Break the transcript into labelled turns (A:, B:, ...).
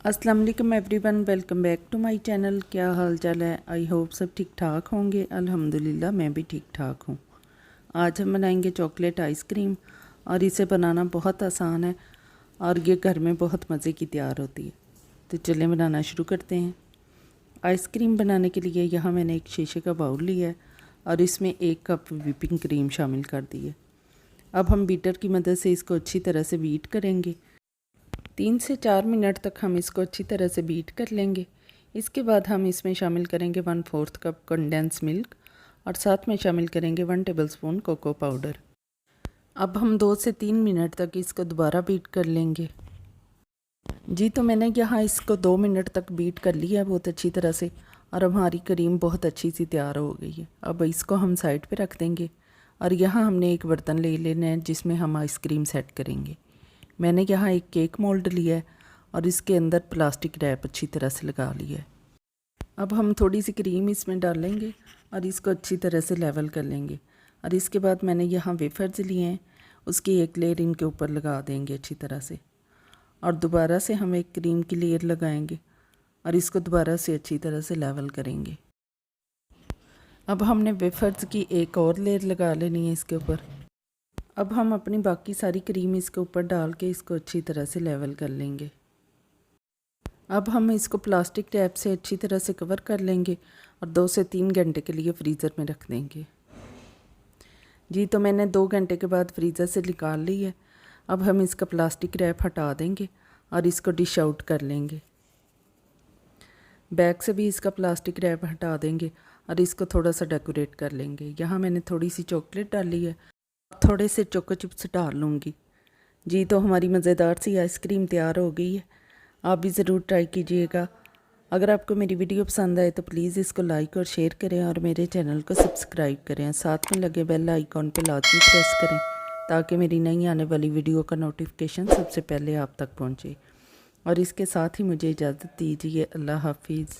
A: अस्सलाम वालेकुम everyone, welcome back to my channel. क्या हाल चाल है? आई होप सब ठीक ठाक होंगे। अल्हम्दुलिल्लाह मैं भी ठीक ठाक हूँ। आज हम बनाएंगे चॉकलेट आइसक्रीम और इसे बनाना बहुत आसान है और ये घर में बहुत मज़े की तैयार होती है। तो चलें बनाना शुरू करते हैं। आइसक्रीम बनाने के लिए यहाँ मैंने एक शीशे का बाउल लिया है और इसमें 1 कप व्हिपिंग क्रीम शामिल कर दी है। अब हम बीटर की मदद से इसको अच्छी तरह से बीट करेंगे। 3 से 4 मिनट तक हम इसको अच्छी तरह से बीट कर लेंगे। इसके बाद हम इसमें शामिल करेंगे 1/4 कप कंडेंस मिल्क और साथ में शामिल करेंगे 1 टेबलस्पून कोको पाउडर। अब हम 2 से 3 मिनट तक इसको दोबारा बीट कर लेंगे। जी तो मैंने यहाँ इसको 2 मिनट तक बीट कर लिया है बहुत अच्छी तरह से और अब हमारी क्रीम बहुत अच्छी सी तैयार हो गई है। अब इसको हम साइड पे रख देंगे और यहाँ हमने एक बर्तन ले लेना है जिसमें हम आइसक्रीम सेट करेंगे। मैंने यहाँ एक केक मोल्ड लिया है और इसके अंदर प्लास्टिक रैप अच्छी तरह से लगा लिया है। अब हम थोड़ी सी क्रीम इसमें डालेंगे और इसको अच्छी तरह से लेवल कर लेंगे और इसके बाद मैंने यहाँ वेफर्स लिए हैं, उसकी एक लेयर इनके ऊपर लगा देंगे अच्छी तरह से और दोबारा से हम एक क्रीम की लेयर लगाएंगे और इसको दोबारा से अच्छी तरह से लेवल करेंगे। अब हमने वेफर्स की एक और लेयर लगा लेनी है इसके ऊपर। अब हम अपनी बाकी सारी क्रीम इसके ऊपर डाल के इसको अच्छी तरह से लेवल कर लेंगे। अब हम इसको प्लास्टिक रैप से अच्छी तरह से कवर कर लेंगे और 2 से 3 घंटे के लिए फ्रीज़र में रख देंगे। जी तो मैंने 2 घंटे के बाद फ्रीज़र से निकाल ली है। अब हम इसका प्लास्टिक रैप हटा देंगे और इसको डिश आउट कर लेंगे। बैक से भी इसका प्लास्टिक रैप हटा देंगे और इसको थोड़ा सा डेकोरेट कर लेंगे। यहाँ मैंने थोड़ी सी चॉकलेट डाली है, थोड़े से चोको चिप्स डाल लूँगी। जी तो हमारी मज़ेदार सी आइसक्रीम तैयार हो गई है। आप भी ज़रूर ट्राई कीजिएगा। अगर आपको मेरी वीडियो पसंद आए तो प्लीज़ इसको लाइक और शेयर करें और मेरे चैनल को सब्सक्राइब करें। साथ में लगे बेल आइकॉन पे लाजमी प्रेस करें ताकि मेरी नई आने वाली वीडियो का नोटिफिकेशन सबसे पहले आप तक पहुँचे। और इसके साथ ही मुझे इजाज़त दीजिए। अल्लाह हाफिज़।